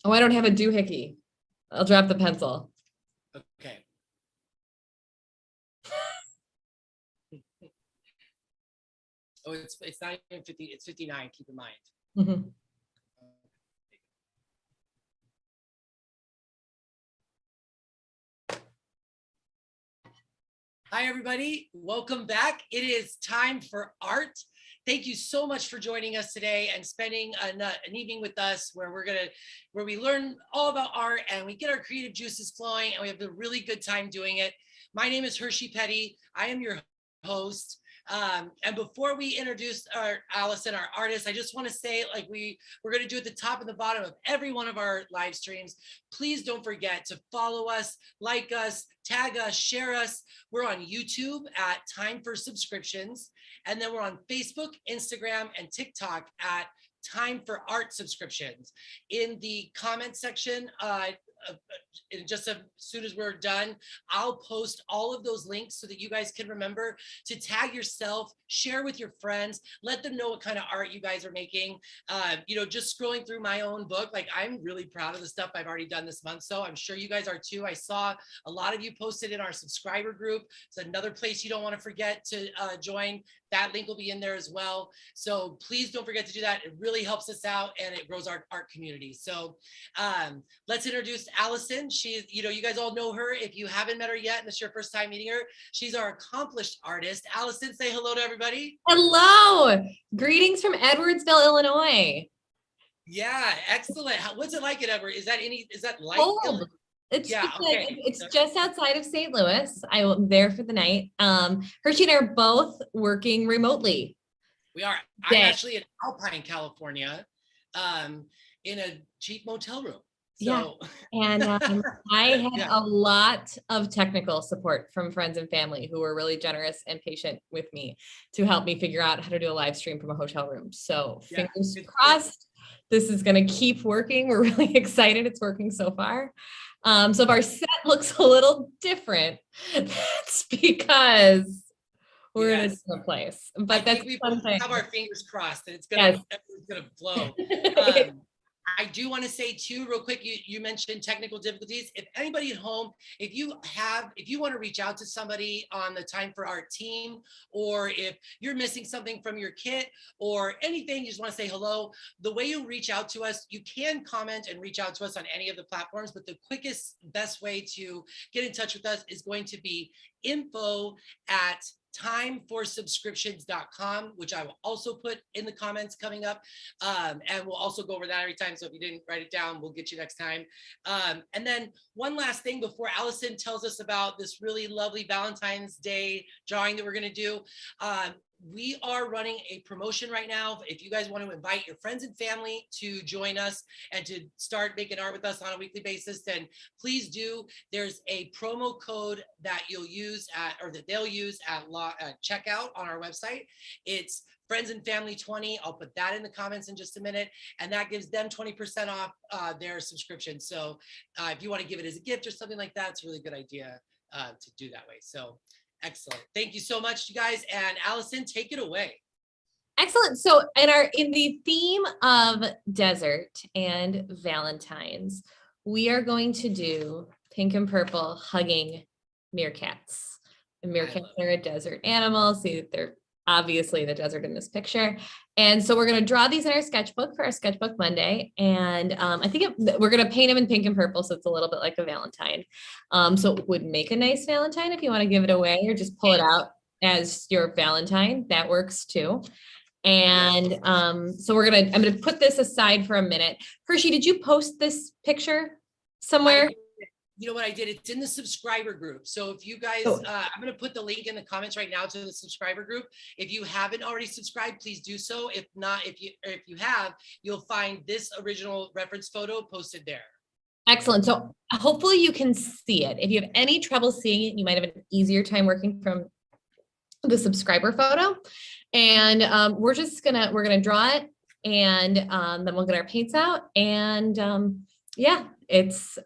Oh, I don't have a doohickey. I'll drop the pencil. Okay. Oh, it's not even 50, it's 59, keep in mind. Mhm. Hi, everybody. Welcome back. It is time for art. Thank you so much for joining us today and spending an evening with us where we learn all about art and we get our creative juices flowing and we have a really good time doing it. My name is Hershey Petty. I am your host. And before we introduce Allison, our artist, I just want to say, like we're going to do at the top and the bottom of every one of our live streams, please don't forget to follow us, like us, tag us, share us. We're on YouTube at Time for Subscriptions. And then we're on Facebook, Instagram, and TikTok at Time for Art Subscriptions. In the comment section, just as soon as we're done, I'll post all of those links so that you guys can remember to tag yourself, share with your friends, let them know what kind of art you guys are making. Just scrolling through my own book, like I'm really proud of the stuff I've already done this month. So I'm sure you guys are too. I saw a lot of you posted in our subscriber group. It's another place you don't want to forget to join. That link will be in there as well. So please don't forget to do that. It really helps us out and it grows our art community. So let's introduce Allison. She's, you guys all know her. If you haven't met her yet and this is your first time meeting her, she's our accomplished artist. Allison, say hello to everybody. Hello. Greetings from Edwardsville, Illinois. Yeah, excellent. What's it like in Edward? Is that light? Cold. It's just outside of St. Louis. I'm there for the night. Hershey and I are both working remotely. We are. I'm actually in Alpine, California, in a cheap motel room. So. Yeah, and I had a lot of technical support from friends and family who were really generous and patient with me to help me figure out how to do a live stream from a hotel room. So fingers crossed, this is going to keep working. We're really excited. It's working so far. So if our set looks a little different, that's because we're in a different place. But that's we both have our fingers crossed that it's gonna flow. I do want to say too, real quick, you mentioned technical difficulties. If anybody at home, if you want to reach out to somebody on the Time for Art team, or if you're missing something from your kit or anything, you just want to say hello, the way you reach out to us, you can comment and reach out to us on any of the platforms, but the quickest, best way to get in touch with us is going to be info@timeforsubscriptions.com, which I will also put in the comments coming up. And we'll also go over that every time. So if you didn't write it down, we'll get you next time. And then one last thing before Allison tells us about this really lovely Valentine's Day drawing that we're going to do. We are running a promotion right now. If you guys want to invite your friends and family to join us and to start making art with us on a weekly basis, then please do. There's a promo code that you'll use that they'll use at checkout on our website. It's Friends and Family 20. I'll put that in the comments in just a minute. And that gives them 20% off their subscription. So if you want to give it as a gift or something like that, it's a really good idea to do that way. So excellent. Thank you so much, you guys. And Allison, take it away. Excellent. So in the theme of desert and Valentine's, we are going to do pink and purple hugging meerkats. And meerkats are a desert animal. See, they're obviously the desert in this picture. And so we're going to draw these in our sketchbook for our sketchbook Monday. And I think we're going to paint them in pink and purple. So it's a little bit like a Valentine. So it would make a nice Valentine if you want to give it away or just pull it out as your Valentine. That works too. And so I'm going to put this aside for a minute. Hershey, did you post this picture somewhere? You know what I did? It's in the subscriber group. So if you guys, I'm going to put the link in the comments right now to the subscriber group. If you haven't already subscribed, please do so. If not, if you have, you'll find this original reference photo posted there. Excellent. So hopefully you can see it. If you have any trouble seeing it, you might have an easier time working from the subscriber photo. And we're gonna draw it, and then we'll get our paints out, and it's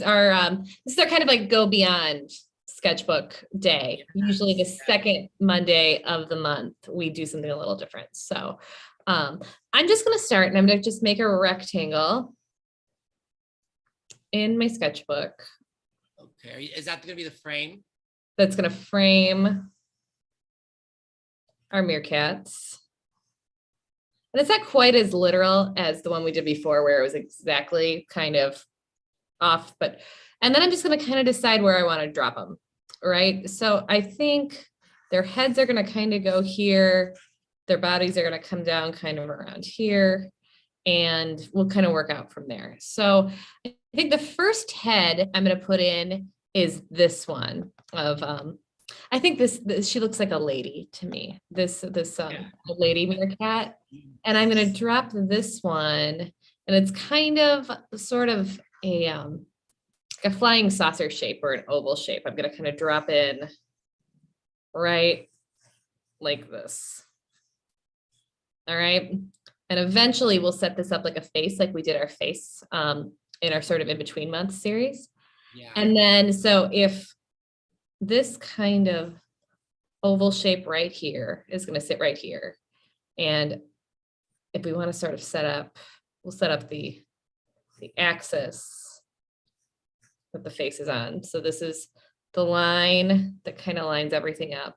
our this is our kind of like go beyond sketchbook day. Usually the second Monday of the month we do something a little different. So I'm just gonna start, and I'm gonna just make a rectangle in my sketchbook Okay, is that gonna be the frame? that's gonna frame our meerkats. And it's not quite as literal as the one we did before where it was exactly kind of off, but, and then I'm just gonna kind of decide where I want to drop them, right? So I think their heads are gonna kind of go here. Their bodies are gonna come down kind of around here, and we'll kind of work out from there. So I think the first head I'm gonna put in is this one of, I think this she looks like a lady to me, this lady meerkat. And I'm going to drop this one, and it's kind of sort of a flying saucer shape or an oval shape. I'm going to kind of drop in right like this. All right. And eventually we'll set this up like a face, like we did our face in our sort of in between months series. Yeah. And then, so if this kind of oval shape right here is going to sit right here. And if we want to sort of set up, we'll set up the axis that the face is on. So this is the line that kind of lines everything up.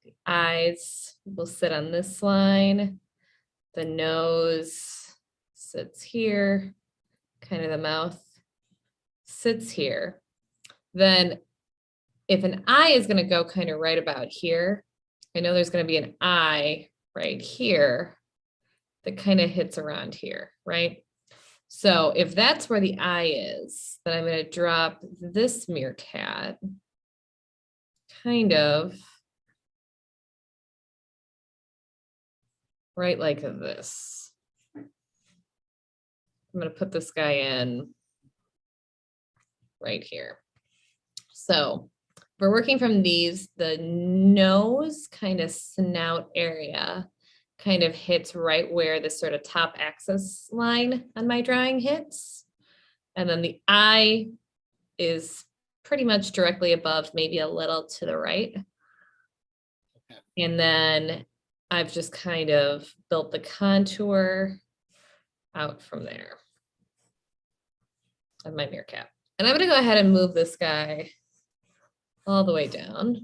The eyes will sit on this line. The nose sits here. Kind of the mouth sits here. Then if an eye is going to go kind of right about here, I know there's going to be an eye right here that kind of hits around here, right? So if that's where the eye is, then I'm going to drop this meerkat kind of right like this. I'm going to put this guy in right here. So we're working from these, the nose kind of snout area kind of hits right where this sort of top axis line on my drawing hits. And then the eye is pretty much directly above, maybe a little to the right. Okay. And then I've just kind of built the contour out from there of my meerkat. And I'm going to go ahead and move this guy all the way down.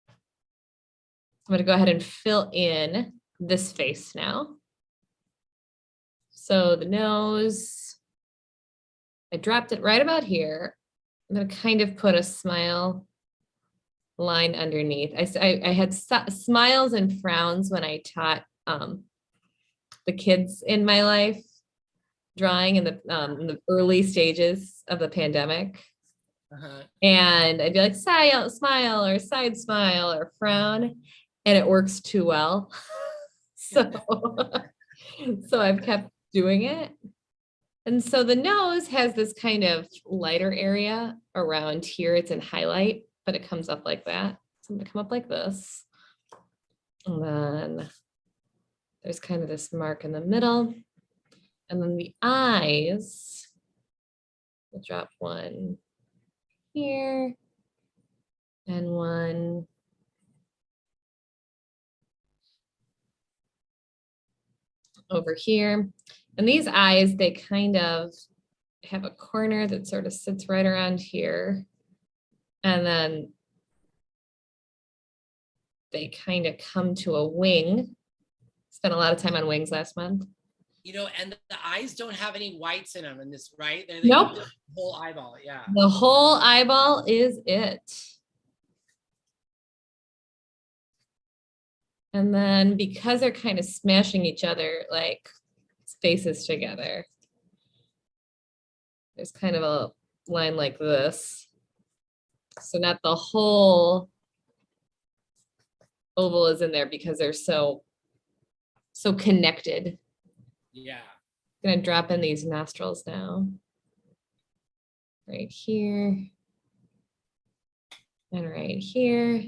I'm going to go ahead and fill in this face now. So the nose, I dropped it right about here. I'm going to kind of put a smile line underneath. I had smiles and frowns when I taught the kids in my life drawing in the early stages of the pandemic. And I'd be like, smile or side smile or frown, and it works too well. So I've kept doing it. And so the nose has this kind of lighter area around here. It's in highlight, but it comes up like that. So I'm going to come up like this. And then there's kind of this mark in the middle. And then the eyes, we'll drop one here and one over here. And these eyes, they kind of have a corner that sort of sits right around here. And then they kind of come to a wing. Spent a lot of time on wings last month. You know, and the eyes don't have any whites in them in this, right? Nope. The whole eyeball, yeah. The whole eyeball is it. And then because they're kind of smashing each other like faces together, there's kind of a line like this. So not the whole oval is in there because they're so connected. Yeah. I'm gonna drop in these nostrils now. Right here. And right here.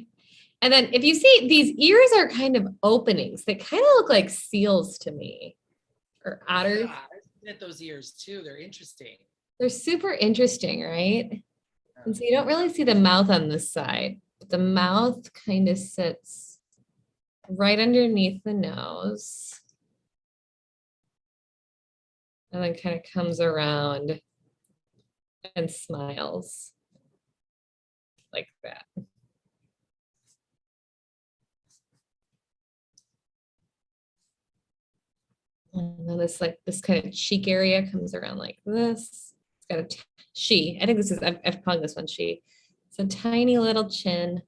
And then if you see, these ears are kind of openings. They kind of look like seals to me, or otters. Yeah, I looked at those ears too. They're interesting. They're super interesting, right? And so you don't really see the mouth on this side, but the mouth kind of sits right underneath the nose. And then kind of comes around and smiles like that. And then this kind of cheek area comes around like this. It's got I think this is, I've called this one she. It's a tiny little chin.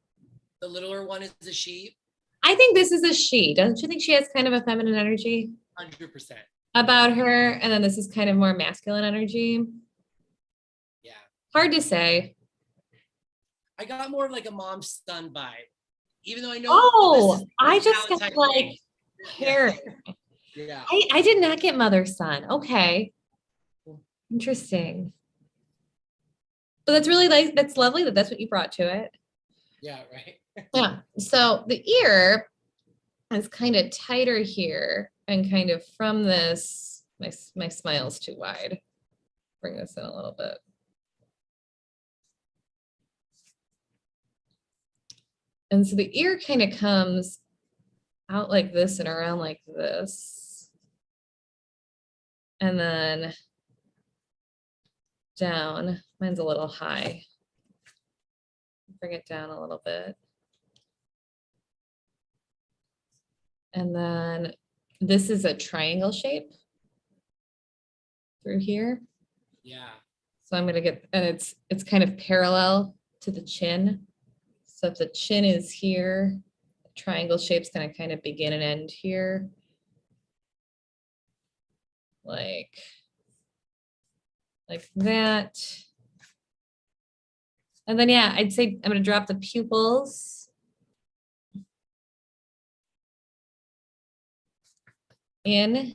The littler one is a she. I think this is a she. Doesn't you think she has kind of a feminine energy 100%. about her? And then this is kind of more masculine energy. Yeah. Hard to say. I got more of like a mom son vibe, even though I know. Oh, I just got Valentine's like Day. hair. Yeah. I did not get mother son. Okay. Interesting. But that's really like, that's lovely that that's what you brought to it. Yeah, right. Yeah. So the ear is kind of tighter here and kind of from this, my smile's too wide. Bring this in a little bit. And so the ear kind of comes out like this and around like this. And then down. Mine's a little high. Bring it down a little bit. And then this is a triangle shape through here. Yeah. So I'm gonna get, and it's kind of parallel to the chin. So if the chin is here, the triangle shape's gonna kind of begin and end here. Like that. And then, yeah, I'd say I'm gonna drop the pupils in.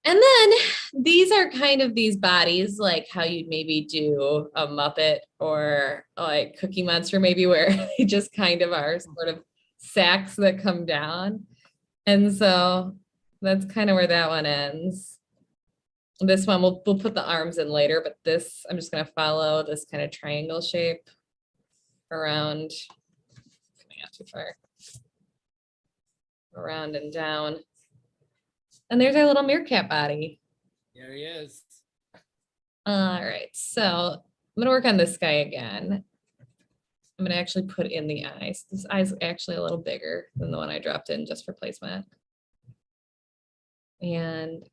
And then these are kind of these bodies, like how you'd maybe do a Muppet or like Cookie Monster, maybe where they just kind of are sort of sacks that come down. And so that's kind of where that one ends. This one, we'll put the arms in later, but this, I'm just gonna follow this kind of triangle shape around, not too far, around and down. And there's our little meerkat body. There he is. All right, so I'm gonna work on this guy again. I'm gonna actually put in the eyes. This eye's actually a little bigger than the one I dropped in just for placement. And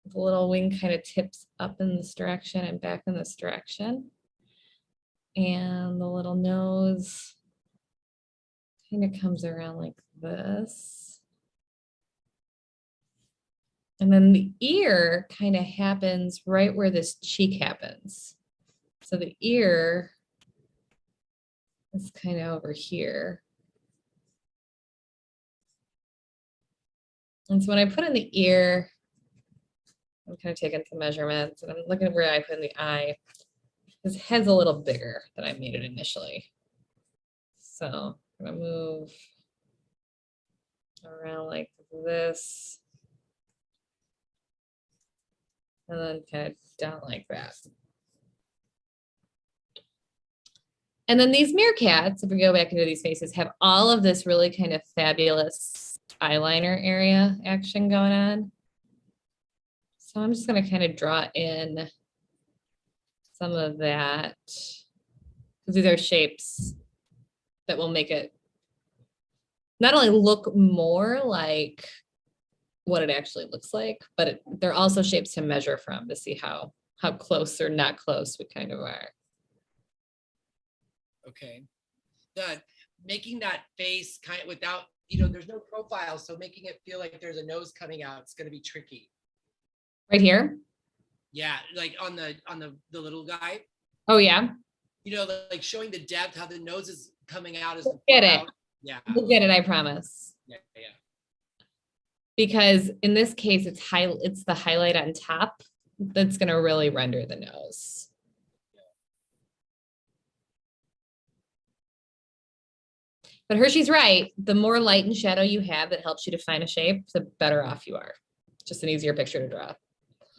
the little wing kind of tips up in this direction and back in this direction. And the little nose kind of comes around like this. And then the ear kind of happens right where this cheek happens. So the ear is kind of over here. And so when I put in the ear, I'm kind of taking some measurements and I'm looking at where I put in the eye. His head's a little bigger than I made it initially. So I'm gonna move around like this. And then kind of down like that. And then these meerkats, if we go back into these faces, have all of this really kind of fabulous eyeliner area action going on. So I'm just going to kind of draw in some of that, because these are shapes that will make it not only look more like what it actually looks like, but they're also shapes to measure from to see how close or not close we kind of are. Okay. That making that face kind of without, you know, there's no profile, so making it feel like there's a nose coming out, it's going to be tricky. Right here? Yeah, like on the little guy. Oh yeah. You know, like showing the depth, how the nose is coming out as We'll get it. out. Yeah. We'll get it, I promise. Yeah. Because in this case, it's the highlight on top that's going to really render the nose. But Hershey's right. The more light and shadow you have that helps you define a shape, the better off you are. Just an easier picture to draw.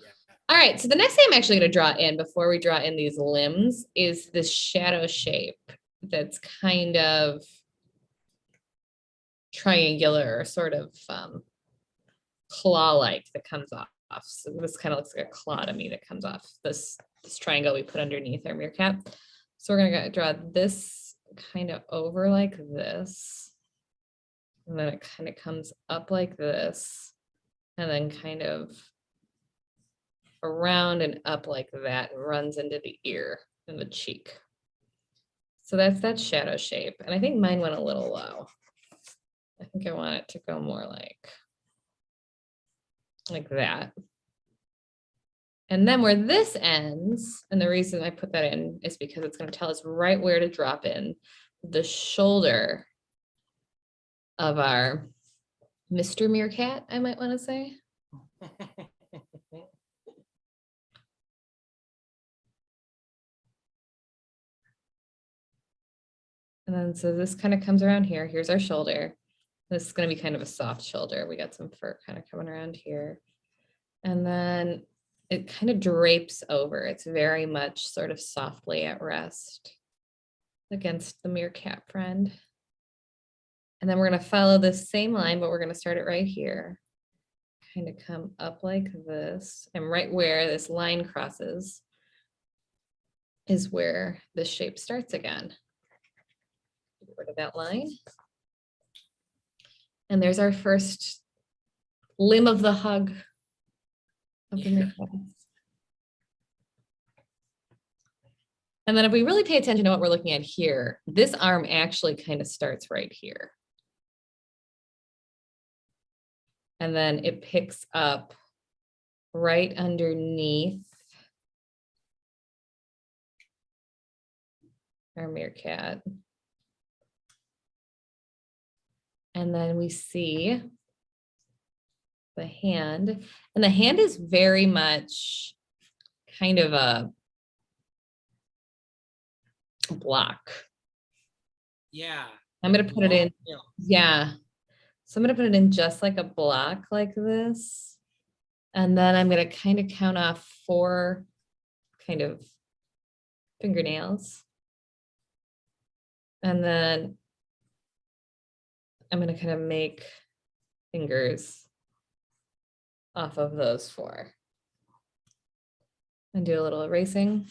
Yeah. All right, so the next thing I'm actually going to draw in before we draw in these limbs is this shadow shape that's kind of triangular, sort of claw-like that comes off. So this kind of looks like a claw to me that comes off this triangle we put underneath our meerkat. So we're gonna draw this kind of over like this. And then it kind of comes up like this. And then kind of around and up like that and runs into the ear and the cheek. So that's that shadow shape. And I think mine went a little low. I think I want it to go more like that. And then where this ends, and the reason I put that in is because it's going to tell us right where to drop in the shoulder of our Mr. Meerkat, I might want to say. And then so this kind of comes around here. Here's our shoulder. This is going to be kind of a soft shoulder. We got some fur kind of coming around here. And then it kind of drapes over. It's very much sort of softly at rest against the meerkat friend. And then we're going to follow this same line, but we're going to start it right here. Kind of come up like this. And right where this line crosses is where this shape starts again. Get rid of that line. And there's our first limb of the hug of the meerkat. And then if we really pay attention to what we're looking at here, this arm actually kind of starts right here. And then it picks up right underneath our meerkat. And then we see the hand, and the hand is very much kind of a block. Yeah. I'm going to put it in. Yeah. So I'm going to put it in just like a block like this. And then I'm going to kind of count off 4 kind of fingernails. And then I'm going to kind of make fingers off of those 4 and do a little erasing.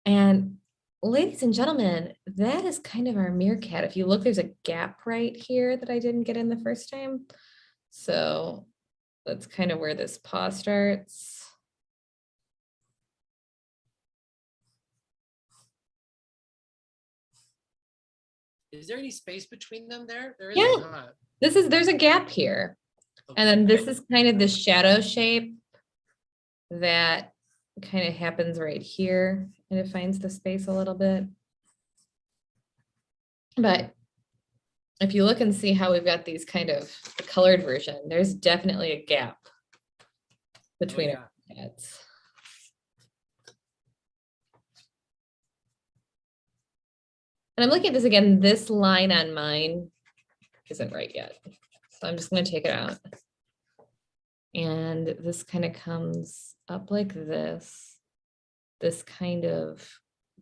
And ladies and gentlemen, that is kind of our meerkat. If you look, there's a gap right here that I didn't get in the first time. So that's kind of where this paw starts. Is there any space between them there? There Yeah. not. There's a gap here. Okay. And then this is kind of the shadow shape that kind of happens right here, and it finds the space a little bit. But if you look and see how we've got these kind of the colored version, there's definitely a gap between our cats. And I'm looking at this again, this line on mine isn't right yet. So I'm just going to take it out. And this kind of comes up like this. This kind of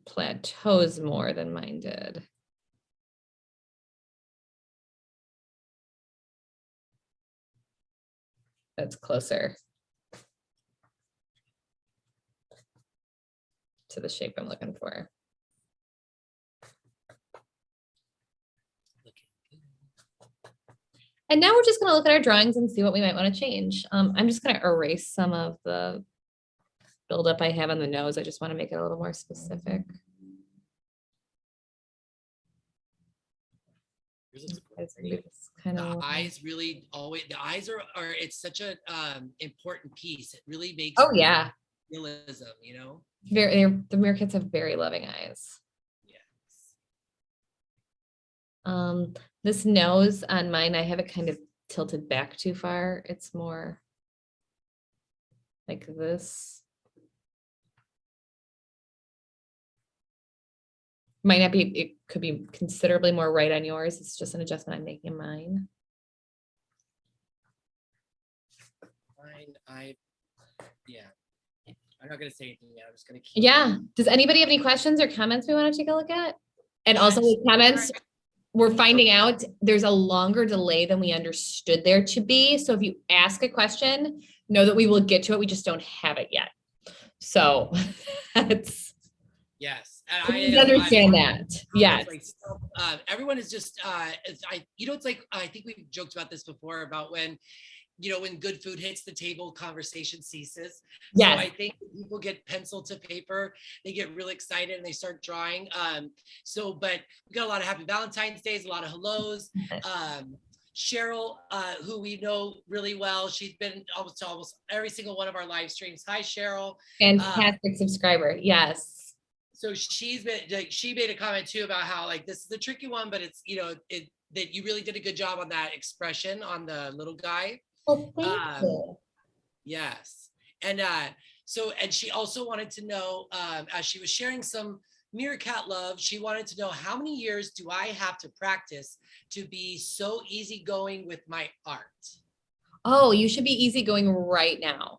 plateaus more than mine did. That's closer to the shape I'm looking for. And now we're just going to look at our drawings and see what we might want to change. I'm just going to erase some of the buildup I have on the nose. I just want to make it a little more specific. The eyes really always, the eyes are it's such a important piece. It really makes realism, you know? The meerkats have very loving eyes. Yes. This nose on mine, I have it kind of tilted back too far. It's more like this. Might not be, it could be considerably more right on yours. It's just an adjustment I'm making in mine. I'm not going to say anything yet. I'm just going to keep. Yeah. Does anybody have any questions or comments we want to take a look at? And also with comments, we're finding out there's a longer delay than we understood there to be. So if you ask a question, know that we will get to it. We just don't have it yet. So that's, Yes, and please understand that. Yes. like, everyone is just it's like, I think we've joked about this before about when, when good food hits the table, conversation ceases. So Yes. I think people get pencil to paper, they get really excited and they start drawing. But we got a lot of happy Valentine's Days, a lot of hellos. Cheryl, who we know really well, she's been almost every single one of our live streams. Hi, Cheryl. Fantastic subscriber. Yes. So she made a comment too about how, like, this is a tricky one, but it's, that you really did a good job on that expression on the little guy. Well, thank you. Yes. And she also wanted to know, as she was sharing some meerkat love, she wanted to know, how many years do I have to practice to be so easygoing with my art? Oh, you should be easygoing right now.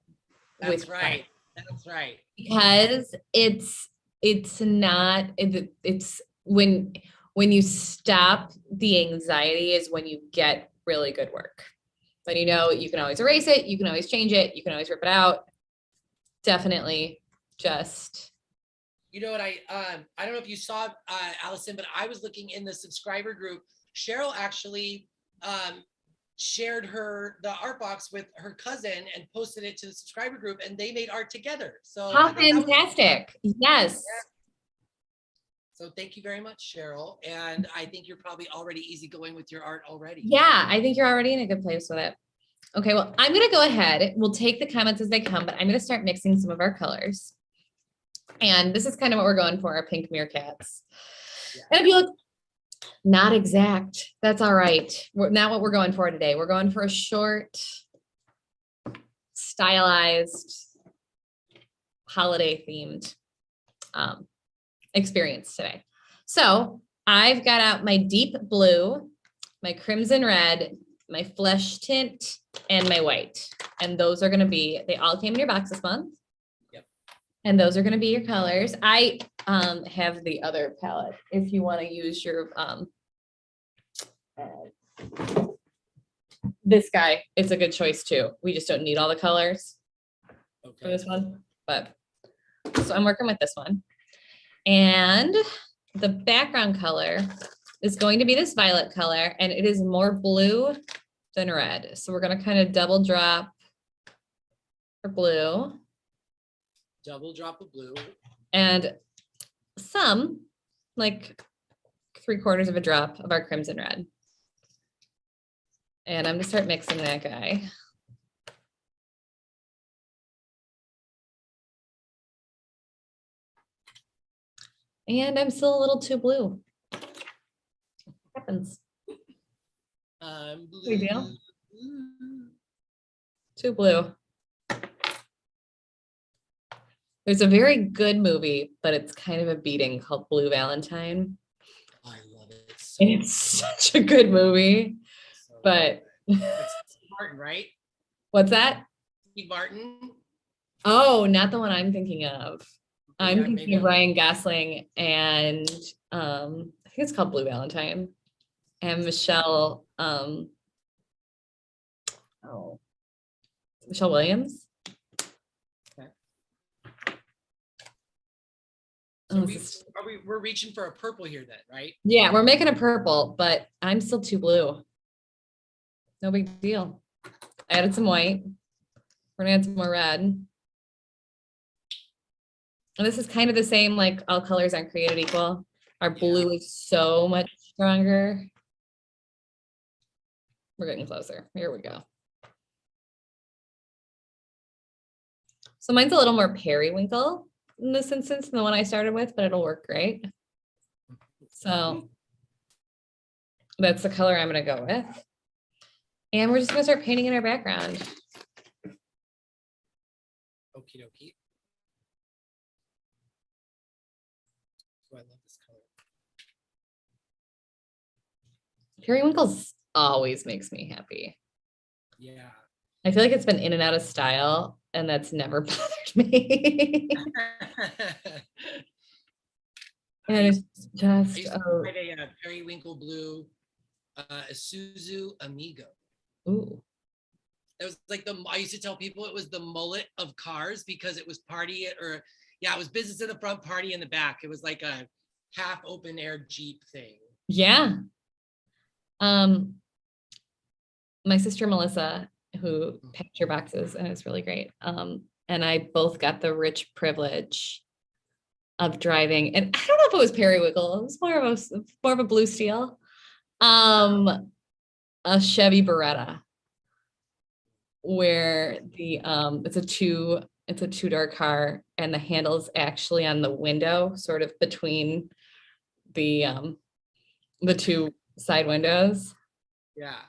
That's right. That's right. Because it's not, it's when you stop the anxiety is when you get really good work. But you can always erase it, you can always change it, you can always rip it out. Definitely just. You know what, I don't know if you saw, Allison, but I was looking in the subscriber group. Cheryl actually shared the art box with her cousin and posted it to the subscriber group, and they made art together. So how fantastic. Yes. Yeah. So thank you very much, Cheryl. And I think you're probably already easygoing with your art already. Yeah, I think you're already in a good place with it. Okay, well, I'm going to go ahead. We'll take the comments as they come, but I'm going to start mixing some of our colors. And this is kind of what we're going for, our pink meerkats. Yeah. And if you look, not exact, that's all right. Not what we're going for today. We're going for a short, stylized, holiday themed experience today. So I've got out my deep blue, my crimson red, my flesh tint, and my white. And those are going to be, they all came in your box this month. Yep. And those are going to be your colors. I have the other palette if you want to use your, this guy, it's a good choice too. We just don't need all the colors for this one, but so I'm working with this one. And the background color is going to be this violet color, and it is more blue than red. So we're going to kind of double drop for blue. Double drop of blue. And some, like 3/4 of a drop of our crimson red. And I'm going to start mixing that guy. And I'm still a little too blue. What happens? Blue. Big deal. Too blue. There's a very good movie, but it's kind of a beating called Blue Valentine. I love it. It's such a good movie, but it's Steve Martin, right? What's that? Steve Martin. Oh, not the one I'm thinking of. I'm thinking of Ryan Gosling and I think it's called Blue Valentine, and Michelle Michelle Williams. Okay. So we're reaching for a purple here then, right? Yeah, we're making a purple, but I'm still too blue. No big deal. I added some white. We're gonna add some more red. And this is kind of the same, like all colors aren't created equal. Our blue is so much stronger. We're getting closer. Here we go. So mine's a little more periwinkle in this instance than the one I started with, but it'll work great. So that's the color I'm going to go with. And we're just going to start painting in our background. Okie dokie. Oh, I love this color. Periwinkles always makes me happy. Yeah. I feel like it's been in and out of style, and that's never bothered me. And it's just a periwinkle blue Isuzu Amigo. Ooh. It was like I used to tell people it was the mullet of cars because it was it was business in the front, party in the back. It was like a half open air Jeep thing. Yeah. My sister Melissa, who packed your boxes, and it's really great. And I both got the rich privilege of driving, and I don't know if it was periwinkle. It was more of a blue steel, a Chevy Beretta, where it's a two-door car, and the handle's actually on the window, sort of between the two side windows. Yeah.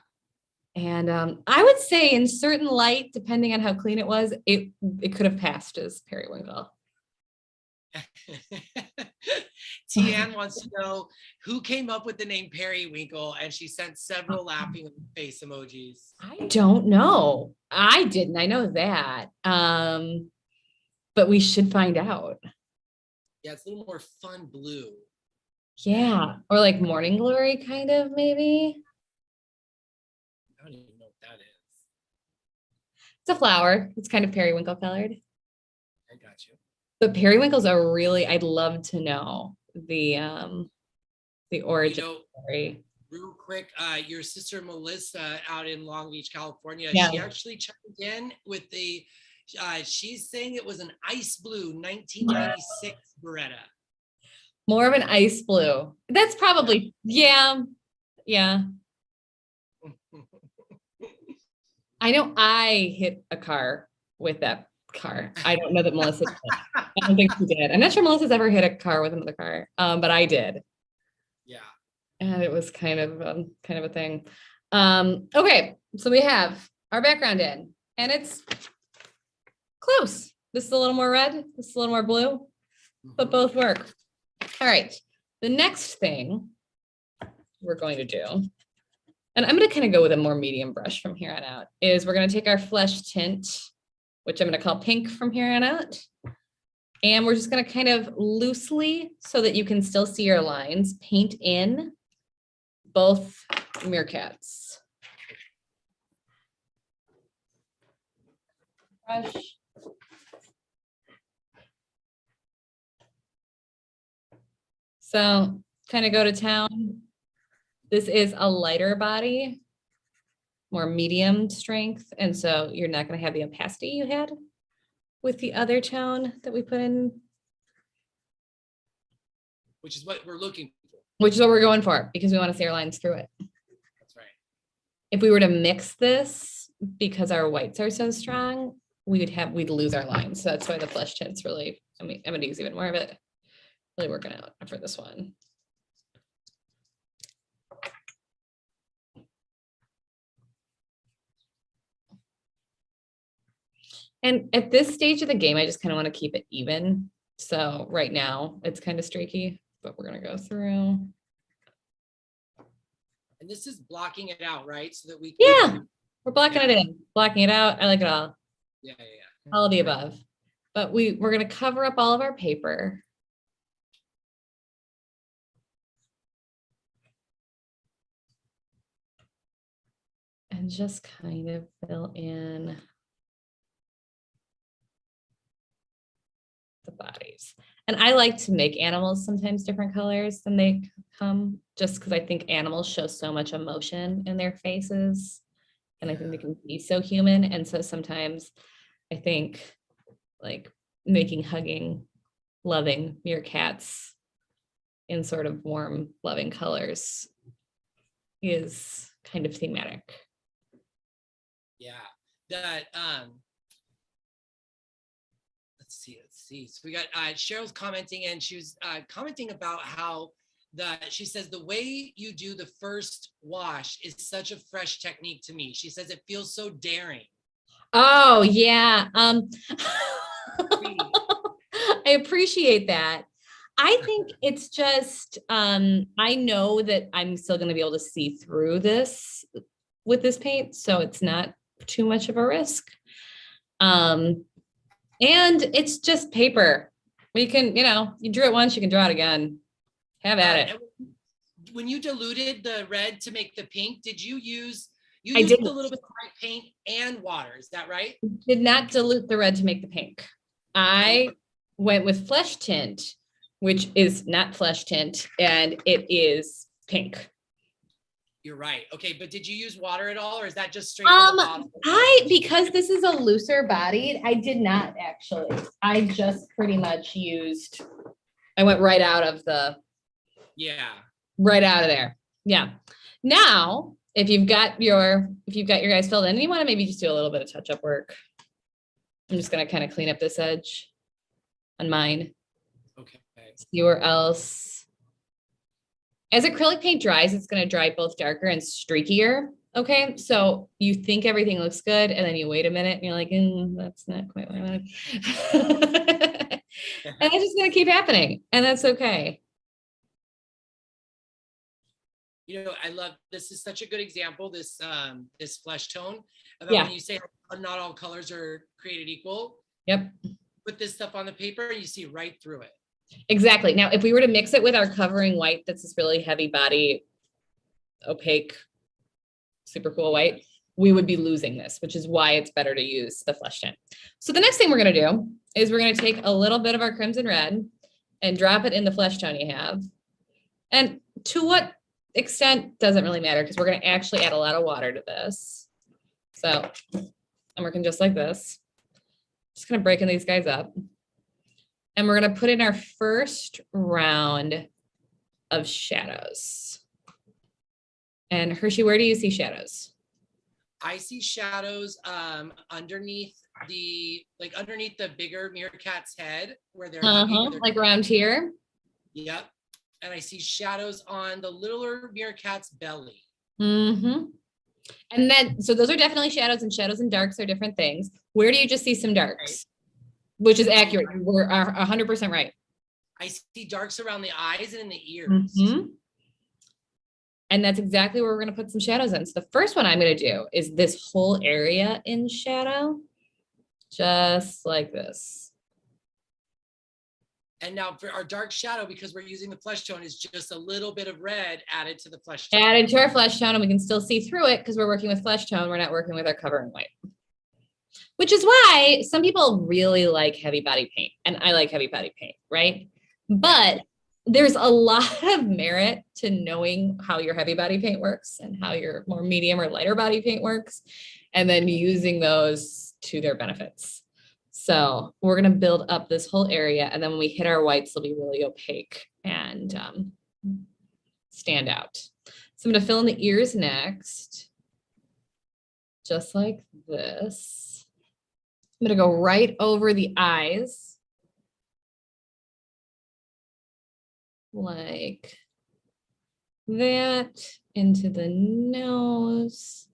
And I would say in certain light, depending on how clean it was, it could have passed as periwinkle. Tian wants to know who came up with the name periwinkle, and she sent several laughing face emojis. I don't know. I didn't. I know that. But we should find out. Yeah, it's a little more fun blue. Yeah, or like morning glory, kind of, maybe. I don't even know what that is. It's a flower. It's kind of periwinkle colored. I got you. But periwinkles are really, I'd love to know the origin story. Real quick, your sister Melissa out in Long Beach, California, Yeah. she actually chimed in with she's saying it was an ice blue 1996 Beretta. More of an ice blue. That's probably, yeah. I know I hit a car with that car. I don't know that Melissa did. I don't think she did. I'm not sure Melissa's ever hit a car with another car, but I did. Yeah. And it was kind of a thing. Okay, so we have our background in, and it's close. This is a little more red, this is a little more blue, but both work. All right, the next thing we're going to do, and I'm going to kind of go with a more medium brush from here on out, is we're going to take our flesh tint, which I'm going to call pink from here on out. And we're just going to kind of loosely, so that you can still see your lines, paint in both meerkats. Brush. So kind of go to town. This is a lighter body, more medium strength. And so you're not going to have the opacity you had with the other tone that we put in. Which is what we're looking for. Which is what we're going for, because we want to see our lines through it. That's right. If we were to mix this, because our whites are so strong, we'd lose our lines. So that's why the flesh tint's really, I'm going to use even more of it. Really working out for this one. And at this stage of the game, I just kind of want to keep it even. So right now it's kind of streaky, but we're going to go through. And this is blocking it out, right? So that we can. Yeah, we're blocking it in, blocking it out. I like it all. Yeah. All of the above. But we're going to cover up all of our paper. And just kind of fill in the bodies. And I like to make animals sometimes different colors than they come, just because I think animals show so much emotion in their faces. And I think they can be so human. And so sometimes I think like making hugging, loving meerkats in sort of warm, loving colors is kind of thematic. Yeah. That let's see. So we got Cheryl's commenting, and she was commenting about how she says the way you do the first wash is such a fresh technique to me. She says it feels so daring. Oh yeah. I appreciate that. I think it's just I know that I'm still going to be able to see through this with this paint, so it's not too much of a risk. And it's just paper. We can, you drew it once, you can draw it again. Have at it. When you diluted the red to make the pink, did you use, You I used didn't. a little bit of white paint and water. Is that right? Did not dilute the red to make the pink. I went with flesh tint, which is not flesh tint, and it is pink. You're right. Okay, but did you use water at all, or is that just straight from the bottle? Because this is a looser bodied, I did not actually. I just pretty much used, I went right out of Yeah. right out of there. Yeah. Now, if you've got your guys filled in, and you want to maybe just do a little bit of touch-up work. I'm just gonna kind of clean up this edge on mine. Okay. See where else. As acrylic paint dries, it's gonna dry both darker and streakier. Okay, so you think everything looks good, and then you wait a minute, and you're like, that's not quite what I wanted. And it's just gonna keep happening, and that's okay. You know, I love, this is such a good example, this this flesh tone about when you say not all colors are created equal. Yep. Put this stuff on the paper, you see right through it. Exactly. Now, if we were to mix it with our covering white, that's this really heavy body, opaque, super cool white, we would be losing this, which is why it's better to use the flesh tint. So the next thing we're going to do is we're going to take a little bit of our crimson red and drop it in the flesh tone you have. And to what extent doesn't really matter, because we're going to actually add a lot of water to this. So I'm working just like this. Just kind of breaking these guys up. And we're going to put in our first round of shadows. And Hershey, where do you see shadows? I see shadows underneath the bigger meerkat's head where they're hugging, like around here. Yep. And I see shadows on the littler meerkat's belly. Mm-hmm. And then, so those are definitely shadows, and shadows and darks are different things. Where do you just see some darks? Which is accurate. We're 100% right. I see darks around the eyes and in the ears. Mm-hmm. And that's exactly where we're going to put some shadows in. So the first one I'm going to do is this whole area in shadow, just like this. And now for our dark shadow, because we're using the flesh tone, is just a little bit of red added to the flesh tone. Added to our flesh tone, and we can still see through it because we're working with flesh tone. We're not working with our covering white. Which is why some people really like heavy body paint, and I like heavy body paint, right? But there's a lot of merit to knowing how your heavy body paint works and how your more medium or lighter body paint works, and then using those to their benefits. So we're going to build up this whole area, and then when we hit our whites, they'll be really opaque and stand out. So I'm going to fill in the ears next, just like this. I'm going to go right over the eyes, like that, into the nose.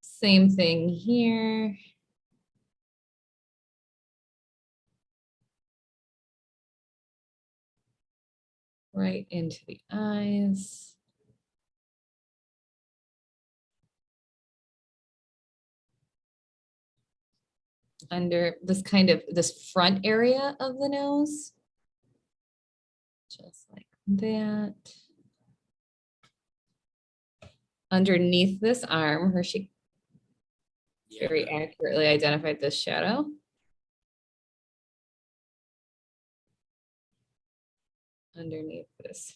Same thing here. Right into the eyes. Under this this front area of the nose. Just like that. Underneath this arm, Hershey very accurately identified this shadow. Underneath this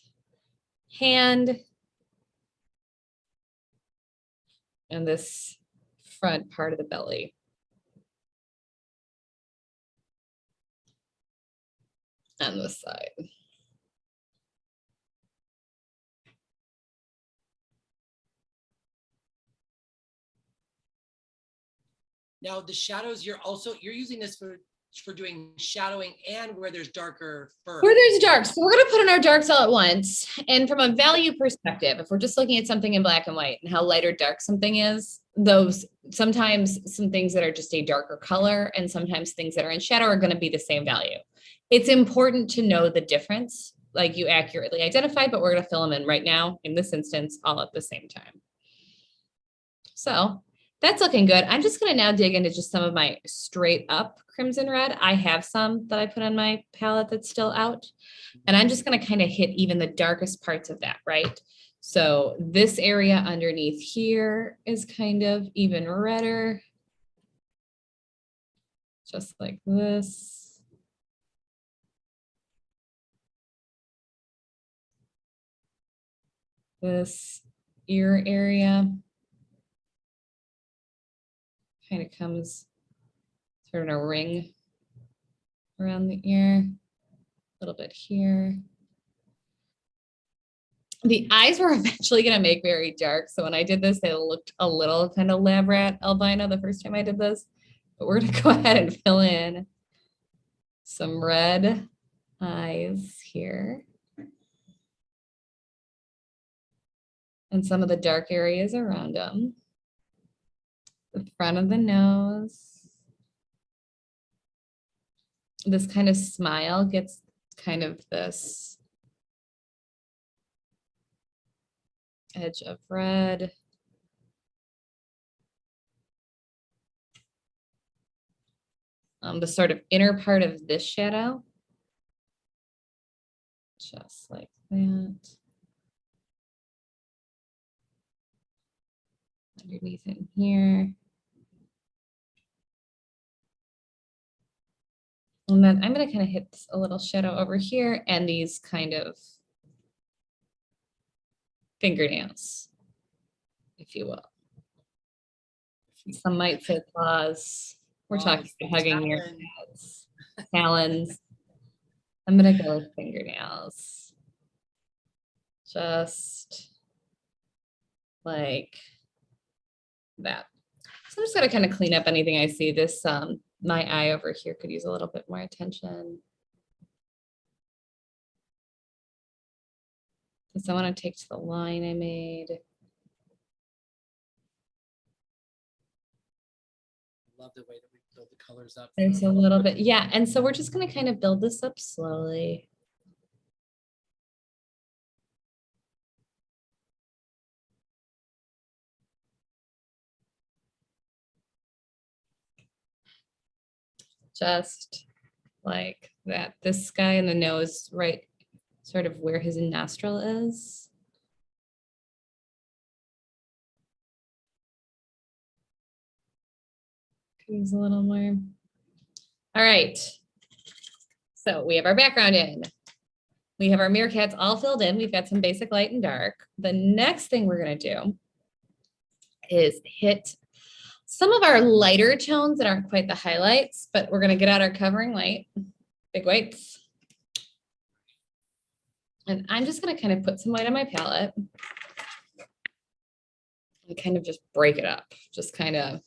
hand. And this front part of the belly. On this side. Now the shadows, you're using this for doing shadowing and where there's darker fur. Where there's darks. So we're going to put in our darks all at once. And from a value perspective, if we're just looking at something in black and white and how light or dark something is, those sometimes some things that are just a darker color and sometimes things that are in shadow are going to be the same value. It's important to know the difference, like you accurately identified, but we're going to fill them in right now, in this instance, all at the same time. So that's looking good. I'm just going to now dig into just some of my straight up crimson red. I have some that I put on my palette that's still out, and I'm just going to kind of hit even the darkest parts of that, right? So this area underneath here is kind of even redder. Just like this. This ear area kind of comes sort of in a ring around the ear, a little bit here. The eyes were eventually going to make very dark. So when I did this, they looked a little kind of lab rat albino the first time I did this. But we're going to go ahead and fill in some red eyes here. And some of the dark areas around them. The front of the nose. This kind of smile gets kind of this edge of red. The sort of inner part of this shadow. Just like that. Underneath in here. And then I'm going to kind of hit a little shadow over here and these kind of fingernails, if you will. Some might say claws. We're talking about hugging your hands. Talons. I'm going to go with fingernails. Just like that. So I'm just going to kind of clean up anything I see. This, my eye over here could use a little bit more attention. So I want to take to the line I made. Love the way that we build the colors up. There's a little bit, yeah. And so we're just going to kind of build this up slowly. Just like that. This guy in the nose, right, sort of where his nostril is. Could use a little more. All right. So we have our background in. We have our meerkats all filled in. We've got some basic light and dark. The next thing we're going to do is hit some of our lighter tones that aren't quite the highlights, but we're going to get out our covering light, big whites. And I'm just going to kind of put some white on my palette and kind of just break it up. Just kind of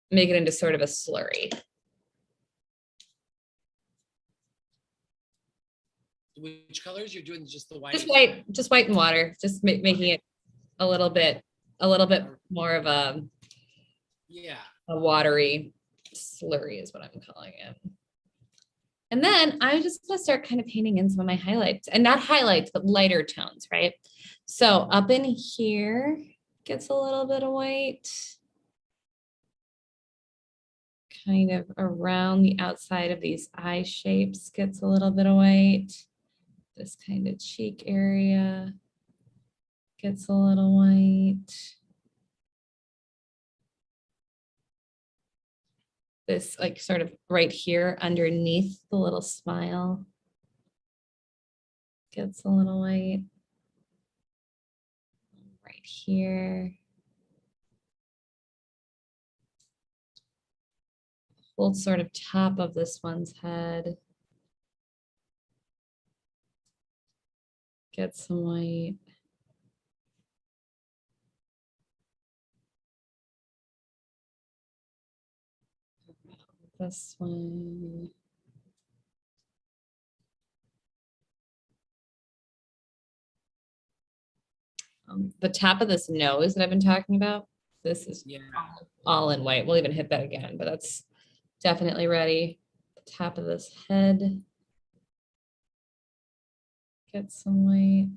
make it into sort of a slurry. Which colors you're doing? Just the white? Just white and water. Just making it a little bit more of a watery slurry is what I'm calling it. And then I'm just gonna start kind of painting in some of my highlights, and not highlights, but lighter tones, right? So up in here gets a little bit of white. Kind of around the outside of these eye shapes gets a little bit of white. This kind of cheek area gets a little white. This like sort of right here underneath the little smile gets a little white. Right here. Whole sort of top of this one's head. Get some white. This one. The top of this nose that I've been talking about, this is all in white. We'll even hit that again, but that's definitely ready. The top of this head. Get some white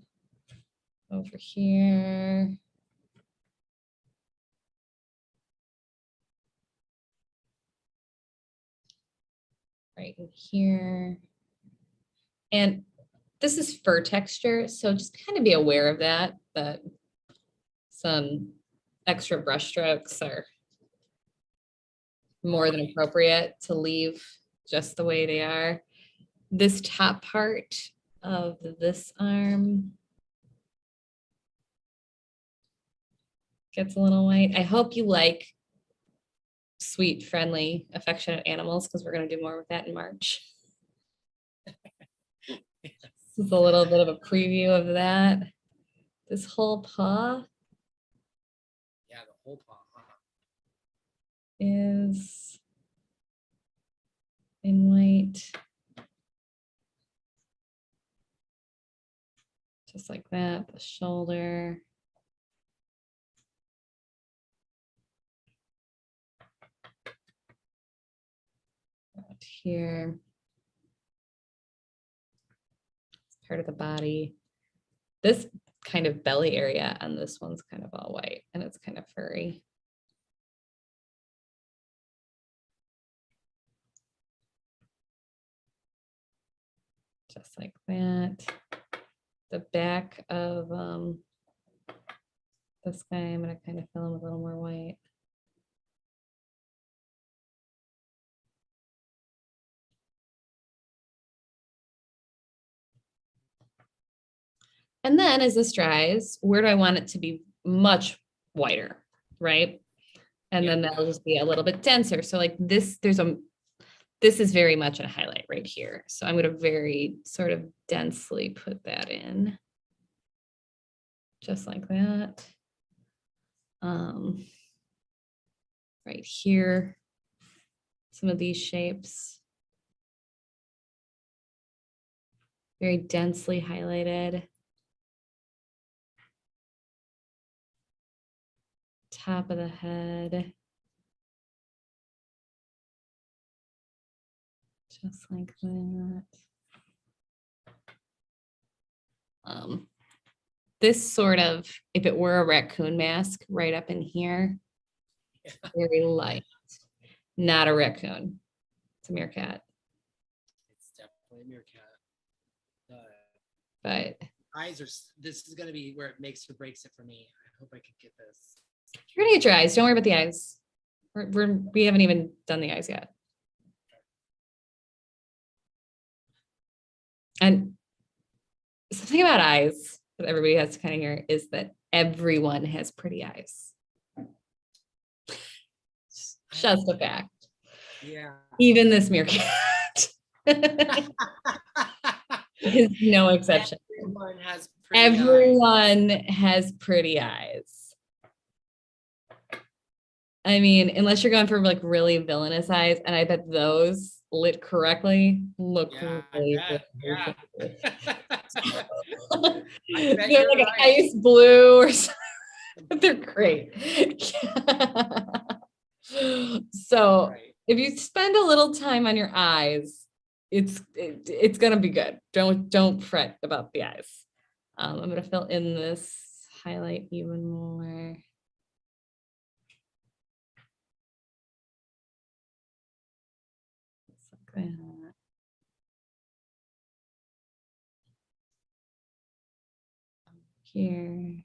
over here. Right in here. And this is fur texture, so just kind of be aware of that, that some extra brush strokes are more than appropriate to leave just the way they are. This top part of this arm gets a little white. I hope you like sweet, friendly, affectionate animals, because we're going to do more with that in March. This is a little bit of a preview of that. This whole paw. Yeah, the whole paw. Is in white. Just like that, the shoulder. Out here. Part of the body. This kind of belly area on this one's kind of all white and it's kind of furry. Just like that. The back of this guy, I'm gonna kind of fill him with a little more white. And then as this dries, where do I want it to be much whiter, right? And then that'll just be a little bit denser. So like this, this is very much a highlight right here. So I'm going to very sort of densely put that in. Just like that. Right here, some of these shapes. Very densely highlighted. Top of the head. Just like that. This sort of, if it were a raccoon mask right up in here, very light. Not a raccoon. It's a meerkat. It's definitely a meerkat. But eyes are, this is going to be where it makes or breaks it for me. I hope I can get this. You're gonna get your eyes. Don't worry about the eyes. We haven't even done the eyes yet. And something about eyes that everybody has to kind of hear is that everyone has pretty eyes. Just a fact. Yeah. Even this meerkat is no exception. Everyone has pretty eyes. I mean, unless you're going for like really villainous eyes, and I bet those lit correctly look really good. Yeah. They're like an ice blue or something. They're great. So if you spend a little time on your eyes, it's gonna be good. Don't fret about the eyes. I'm gonna fill in this highlight even more. Like that. Here.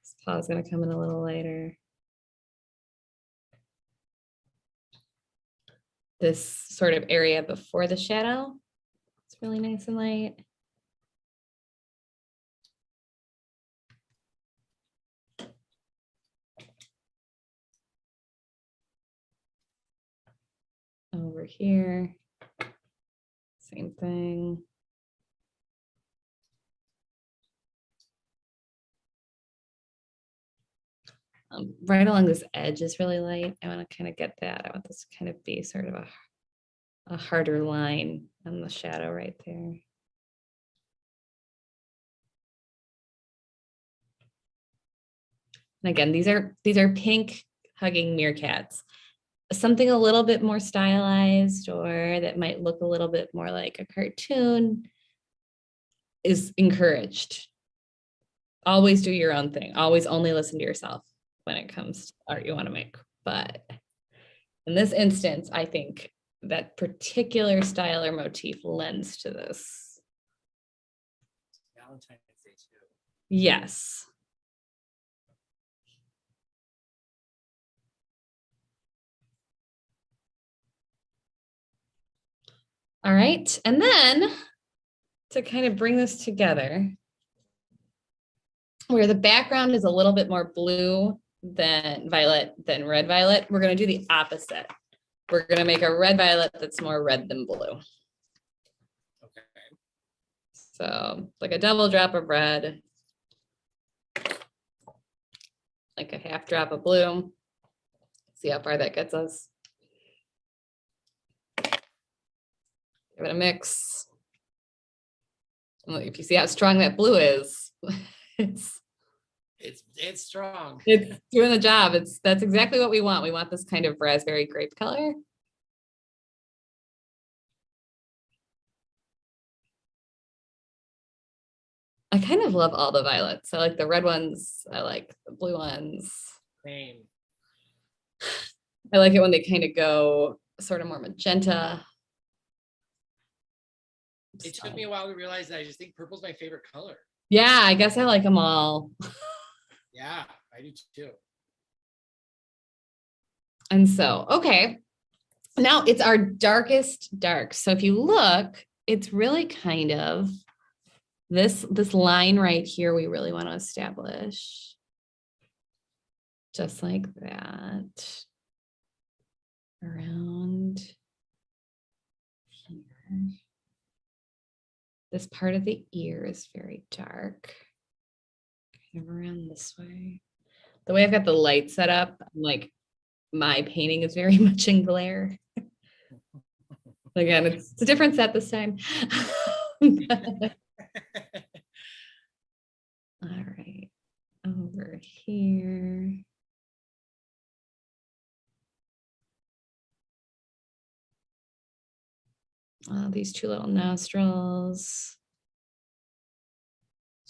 This paw is gonna come in a little lighter. This sort of area before the shadow, it's really nice and light. Over here, same thing. Right along this edge is really light. I want to kind of get that. I want this to kind of be sort of a harder line on the shadow right there. And again, these are pink hugging meerkats. Something a little bit more stylized or that might look a little bit more like a cartoon is encouraged. Always do your own thing. Always only listen to yourself when it comes to art you want to make. But in this instance, I think that particular style or motif lends to this. Valentine's Day too. Yes. All right. And then to kind of bring this together, where the background is a little bit more blue than violet than red violet, we're going to do the opposite. We're going to make a red violet that's more red than blue. Okay. So like a double drop of red, like a half drop of blue. See how far that gets us. Give it a mix. If you see how strong that blue is, it's strong. It's doing the job. That's exactly what we want. We want this kind of raspberry grape color. I kind of love all the violets. I like the red ones. I like the blue ones. Same. I like it when they kind of go sort of more magenta. It took me a while to realize that I just think purple's my favorite color. Yeah, I guess I like them all. Yeah, I do too. And so, okay. Now it's our darkest dark. So if you look, it's really kind of this line right here we really want to establish. Just like that. Around here. This part of the ear is very dark. Kind of around this way. The way I've got the light set up, I'm like, my painting is very much in glare. Again, it's a different set this time. All right, over here. These two little nostrils.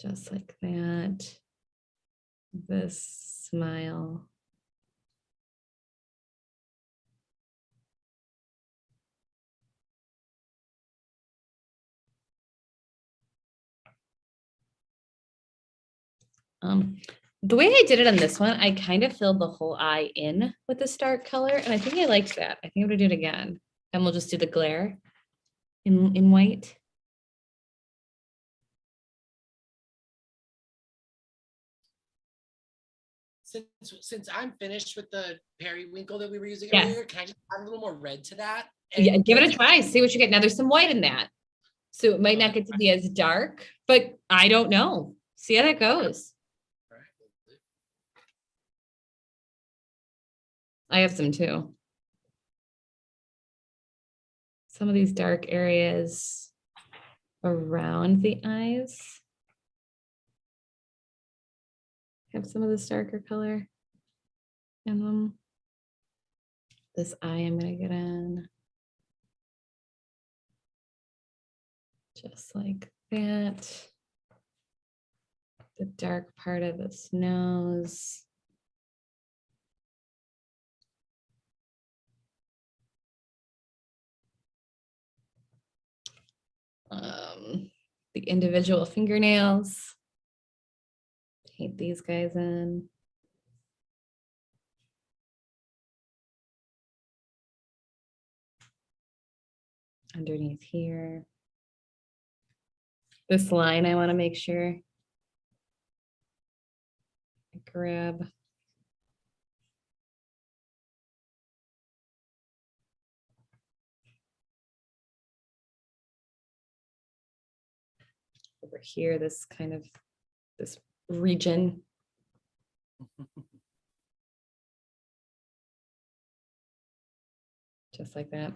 Just like that. This smile. The way I did it on this one, I kind of filled the whole eye in with this dark color, and I think I liked that. I think I'm gonna do it again, and we'll just do the glare in white. Since I'm finished with the periwinkle that we were using Yes. earlier, can I just add a little more red to that? Yeah, give it a try. See what you get. Now there's some white in that, so it might not get to be as dark, but I don't know. See how that goes. I have some too. Some of these dark areas around the eyes have some of this darker color in them. This eye I'm gonna get in. Just like that. The dark part of this nose. The individual fingernails. Paint these guys in. Underneath here. This line, I want to make sure I grab. Over here, this kind of, this region. Just like that.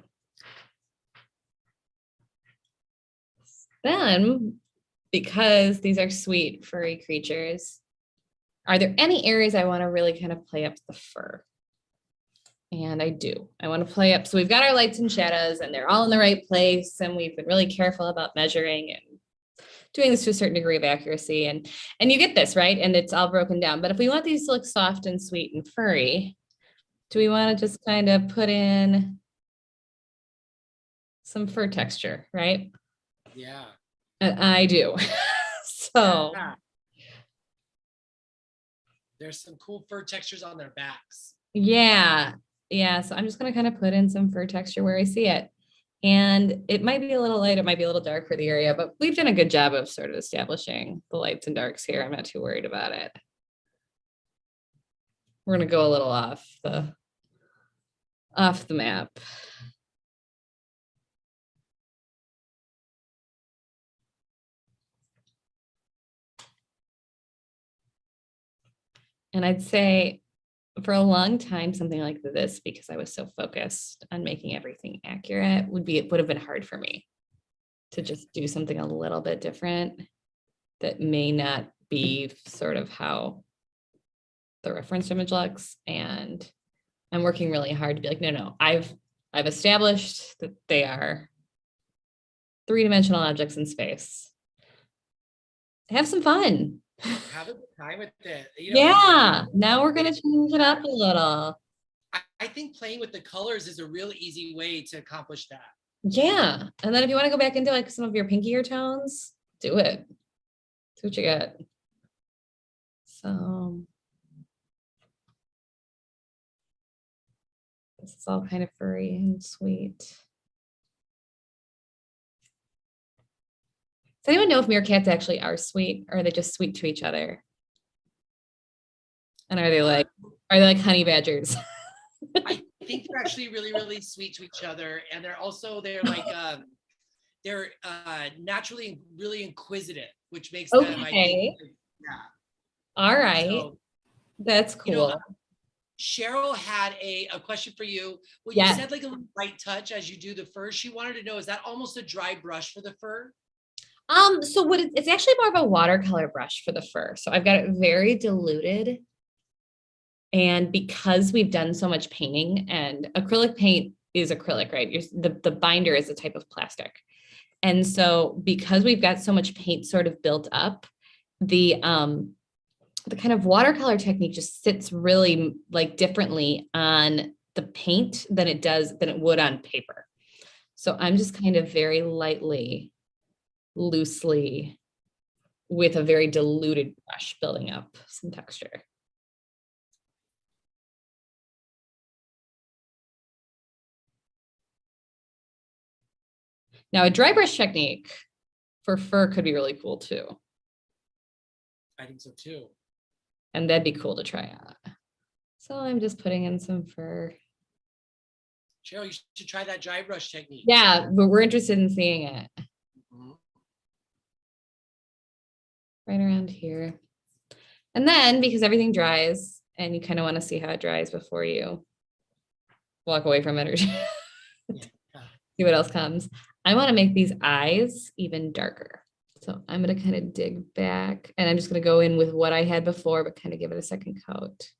Then, because these are sweet, furry creatures, are there any areas I want to really kind of play up the fur? And I do. I want to play up. So we've got our lights and shadows, and they're all in the right place. And we've been really careful about measuring and doing this to a certain degree of accuracy. And you get this, right? And it's all broken down. But if we want these to look soft and sweet and furry, do we want to just kind of put in some fur texture, right? Yeah. I do. So So Yeah. There's some cool fur textures on their backs. yeah. Yeah. So I'm just going to kind of put in some fur texture where I see it. And it might be a little light, it might be a little dark for the area, but we've done a good job of sort of establishing the lights and darks here. I'm not too worried about it. We're going to go a little off the map. And I'd say for a long time, something like this, because I was so focused on making everything accurate, would have been hard for me to just do something a little bit different that may not be sort of how the reference image looks. And I'm working really hard to be like, no, I've established that they are three-dimensional objects in space. Have some fun. Have a good time with it. Yeah, now we're gonna change it up a little. I think playing with the colors is a really easy way to accomplish that. Yeah, and then if you want to go back into like some of your pinkier tones, do it. See what you get. So this is all kind of furry and sweet. Does anyone know if meerkats actually are sweet, or are they just sweet to each other? And are they like honey badgers? I think they're actually really, really sweet to each other, and they're naturally really inquisitive, which makes them, I think, yeah. All right, So, that's cool. Cheryl had a question for you. Well, you said like a little light touch as you do the fur. She wanted to know, is that almost a dry brush for the fur? So it's actually more of a watercolor brush for the fur. So I've got it very diluted. And because we've done so much painting, and acrylic paint is acrylic, right? The binder is a type of plastic. And so because we've got so much paint sort of built up, the kind of watercolor technique just sits really like differently on the paint than it would on paper. So I'm just kind of very lightly, loosely, with a very diluted brush, building up some texture. Now, a dry brush technique for fur could be really cool too. I think so too. And that'd be cool to try out. So I'm just putting in some fur. Cheryl, you should try that dry brush technique. Yeah, but we're interested in seeing it. Mm-hmm. Right around here. And then because everything dries and you kind of want to see how it dries before you walk away from it or see what else comes. I want to make these eyes even darker. So I'm going to kind of dig back, and I'm just going to go in with what I had before, but kind of give it a second coat.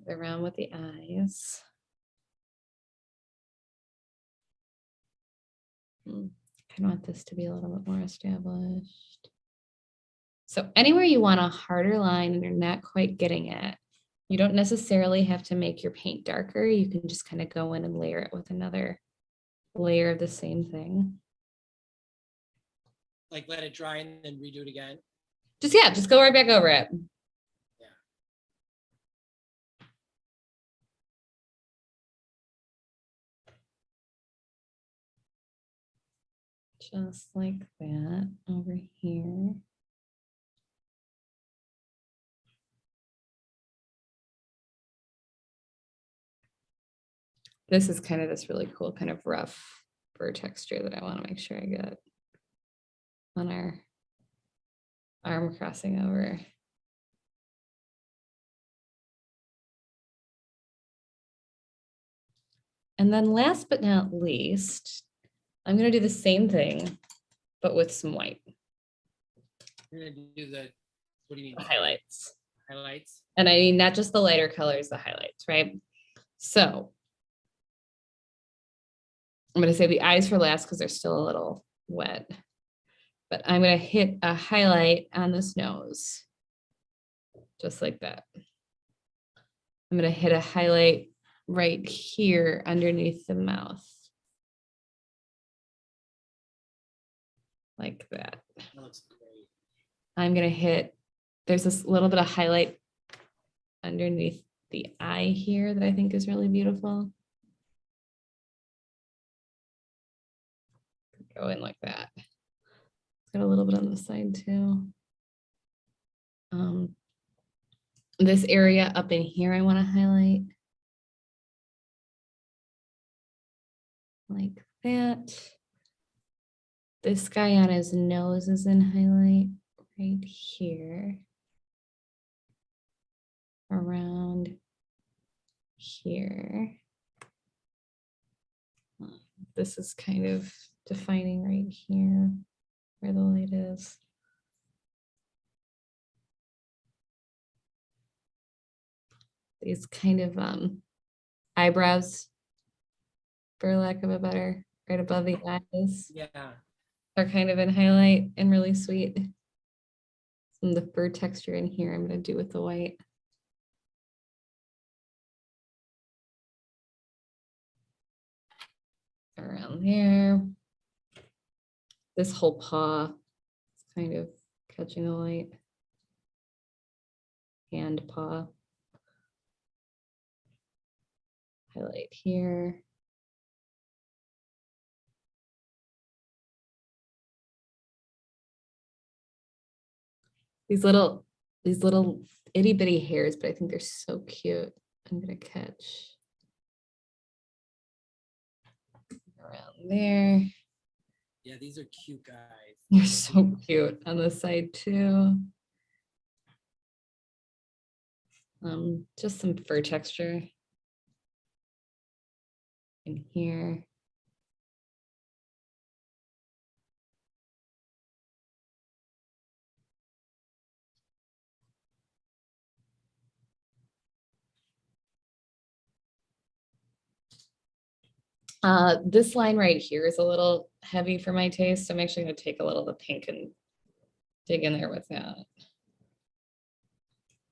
Around with the eyes. I want this to be a little bit more established. So anywhere you want a harder line and you're not quite getting it, you don't necessarily have to make your paint darker. You can just kind of go in and layer it with another layer of the same thing. Like let it dry and then redo it again? Just go right back over it. Just like that over here. This is kind of this really cool kind of rough fur texture that I want to make sure I get on our arm crossing over. And then last but not least, I'm going to do the same thing, but with some white. You're going to do what do you mean? The highlights. Highlights. And I mean, not just the lighter colors, the highlights, right? So I'm going to save the eyes for last because they're still a little wet. but I'm going to hit a highlight on this nose, just like that. I'm going to hit a highlight right here underneath the mouth, like that. That looks great. I'm going to hit, there's this little bit of highlight underneath the eye here that I think is really beautiful. Go in like that. It's got a little bit on the side too. This area up in here, I want to highlight like that. This guy on his nose is in highlight right here. Around here. This is kind of defining right here where the light is. These kind of eyebrows, for lack of a better, right above the eyes. Yeah. Are kind of in highlight and really sweet. Some of the fur texture in here I'm going to do with the white. Around there. This whole paw is kind of catching the light. Hand paw. Highlight here. These little itty bitty hairs, but I think they're so cute. I'm gonna catch around there. Yeah, these are cute guys. They're so cute on the side too. Just some fur texture in here. This line right here is a little heavy for my taste. I'm actually going to take a little of the pink and dig in there with that.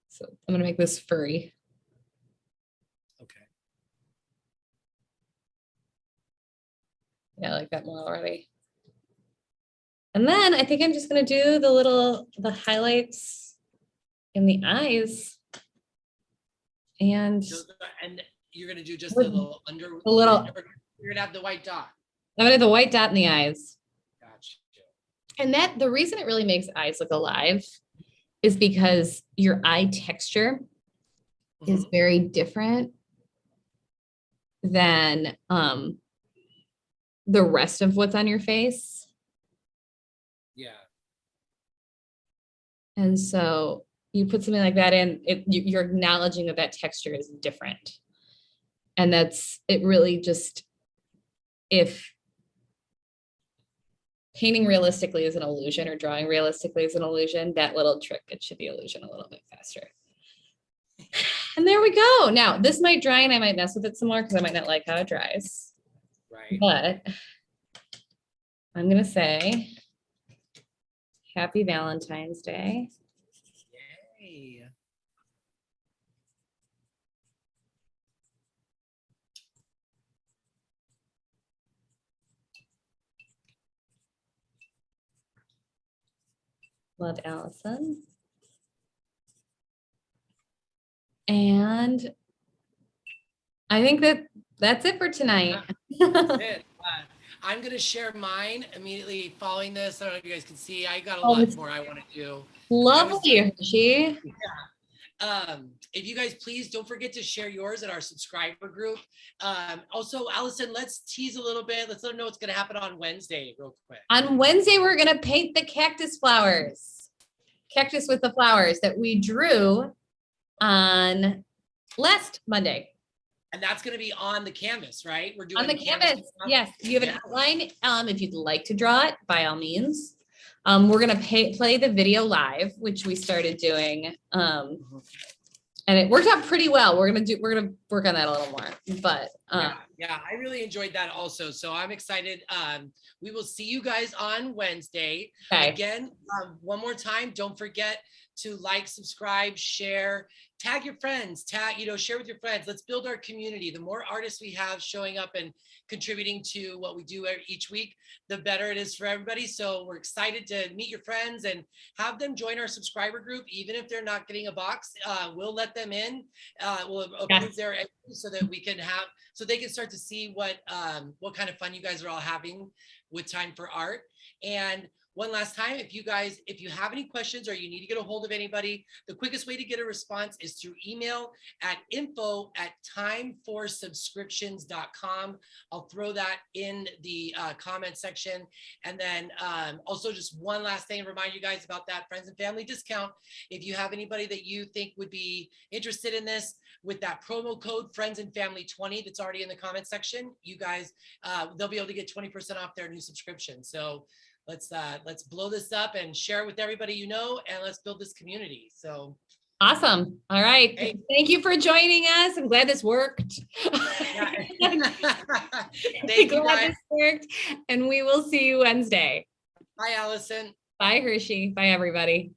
So I'm going to make this furry. Okay. Yeah, I like that more already. And then I think I'm just going to do the highlights in the eyes. And you're going to do just the little under. A little. You're going to have the white dot. I'm going to have the white dot in the eyes. Gotcha. And the reason it really makes eyes look alive is because your eye texture is very different than the rest of what's on your face. Yeah. And so you put something like that in, you're acknowledging that texture is different. And it really just, if painting realistically is an illusion or drawing realistically is an illusion, that little trick, it should be illusion a little bit faster. And there we go. Now this might dry and I might mess with it some more because I might not like how it dries. Right. But I'm going to say happy Valentine's Day. Yay. Love, Allison. And I think that's it for tonight. That's it. I'm going to share mine immediately following this. I don't know if you guys can see. I got a lot more I want to do. Lovely, Hershey. Yeah. If you guys please don't forget to share yours in our subscriber group. Also, Allison, let's tease a little bit. Let's let them know what's going to happen on Wednesday real quick. On Wednesday, we're going to paint the cactus flowers. Cactus with the flowers that we drew on last Monday. And that's going to be on the canvas, right? We're doing on the canvas. Yes, you have an outline. If you'd like to draw it, by all means. We're gonna play the video live, which we started doing, and it worked out pretty well. We're gonna work on that a little more, but Yeah, I really enjoyed that also. So I'm excited. We will see you guys on Wednesday. Okay. Again, one more time, don't forget to like, subscribe, share, tag your friends, share with your friends. Let's build our community. The more artists we have showing up and contributing to what we do each week, the better it is for everybody. So we're excited to meet your friends and have them join our subscriber group. Even if they're not getting a box, we'll let them in. We'll approve their entry so that we can have, so they can start to see what kind of fun you guys are all having with Time for Art. And one last time, if you have any questions or you need to get a hold of anybody, the quickest way to get a response is through email at info@timeforsubscriptions.com. I'll throw that in the comment section. And then also just one last thing, remind you guys about that friends and family discount. If you have anybody that you think would be interested in this, with that promo code friends and family 20 that's already in the comment section, you guys, they'll be able to get 20% off their new subscription. So let's blow this up and share it with everybody you know, and let's build this community. So awesome. All right. Hey. Thank you for joining us. I'm glad this worked. Thank you Glad guys. this worked. And we will see you Wednesday. Bye, Allison. Bye, Hershey. Bye, everybody.